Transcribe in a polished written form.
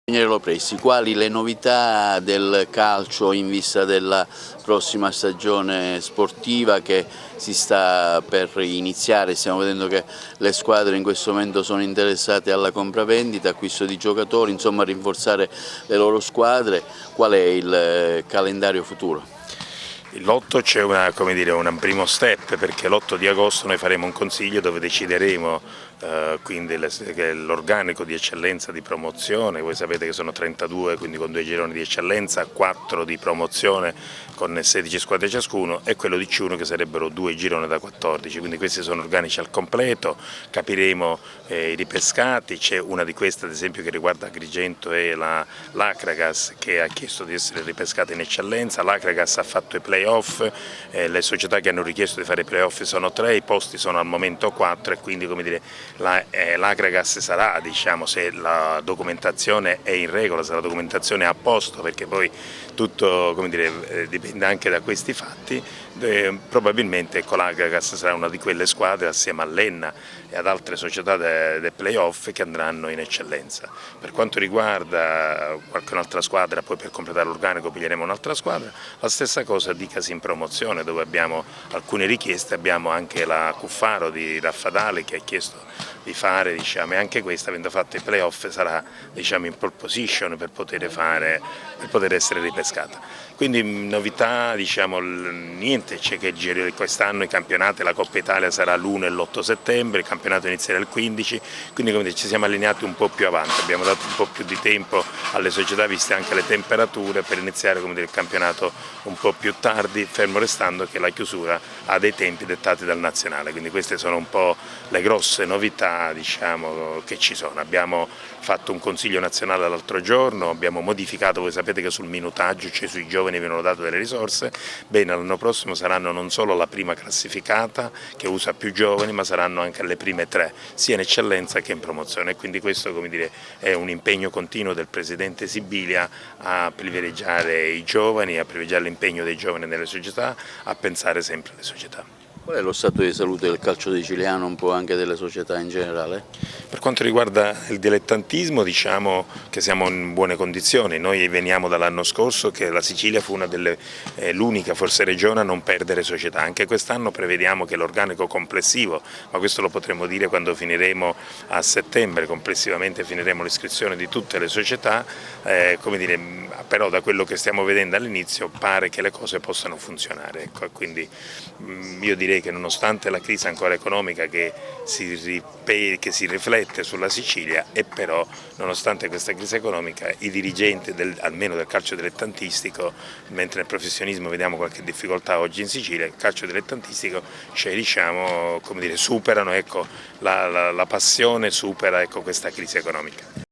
Ingegnere Lopresti, quali le novità del calcio in vista della prossima stagione sportiva che si sta per iniziare? Stiamo vedendo che le squadre in questo momento sono interessate alla compravendita, acquisto di giocatori, insomma a rinforzare le loro squadre. Qual è il calendario futuro? L'8 c'è un primo step, perché l'8 di agosto noi faremo un consiglio dove decideremo quindi l'organico di eccellenza di promozione. Voi sapete che sono 32, quindi con 2 gironi di eccellenza, 4 di promozione con 16 squadre ciascuno, e quello di C1 che sarebbero 2 gironi da 14, quindi questi sono organici al completo. Capiremo i ripescati, c'è una di queste ad esempio che riguarda Agrigento e l'Acragas, che ha chiesto di essere ripescata in eccellenza. L'Acragas ha fatto i playoff, le società che hanno richiesto di fare i playoff sono 3, i posti sono al momento 4, e quindi l'Acragas sarà, diciamo, se la documentazione è in regola, se la documentazione è a posto, perché poi tutto dipende anche da questi fatti, probabilmente l'Acragas sarà una di quelle squadre assieme all'Enna e ad altre società dei playoff che andranno in eccellenza. Per quanto riguarda qualche altra squadra, poi per completare l'organico piglieremo un'altra squadra, la stessa cosa dicasi in promozione, dove abbiamo alcune richieste. Abbiamo anche la Cuffaro di Raffadale che ha chiesto di fare, diciamo, e anche questa, avendo fatto i playoff, sarà, diciamo, in pole position per poter essere ripescata. Quindi novità, diciamo, niente, c'è che quest'anno i campionati, la Coppa Italia sarà l'1 e l'8 settembre, il campionato inizierà il 15, quindi ci siamo allineati un po' più avanti, abbiamo dato un po' più di tempo alle società, viste anche le temperature, per iniziare il campionato un po' più tardi, fermo restando che la chiusura ha dei tempi dettati dal nazionale. Quindi queste sono un po' le grosse novità, diciamo, che ci sono. Abbiamo fatto un consiglio nazionale l'altro giorno, abbiamo modificato, voi sapete che sul minutaggio, cioè sui giovani, vengono date delle risorse. Bene, l'anno prossimo saranno non solo la prima classificata che usa più giovani, ma saranno anche le prime 3, sia in eccellenza che in promozione, e quindi questo, è un impegno continuo del Presidente Sibilia a privilegiare i giovani, a privilegiare l'impegno dei giovani nelle società, a pensare sempre alle società. Qual è lo stato di salute del calcio siciliano, un po' anche delle società in generale? Per quanto riguarda il dilettantismo, diciamo che siamo in buone condizioni. Noi veniamo dall'anno scorso che la Sicilia fu l'unica forse regione a non perdere società. Anche quest'anno prevediamo che l'organico complessivo, ma questo lo potremo dire quando finiremo a settembre, complessivamente finiremo l'iscrizione di tutte le società, però da quello che stiamo vedendo all'inizio pare che le cose possano funzionare. Ecco, quindi io direi che nonostante la crisi ancora economica che si riflette sulla Sicilia, e però nonostante questa crisi economica i dirigenti almeno del calcio dilettantistico, mentre nel professionismo vediamo qualche difficoltà oggi in Sicilia, il calcio dilettantistico, cioè, diciamo, superano, ecco, la passione supera, ecco, questa crisi economica.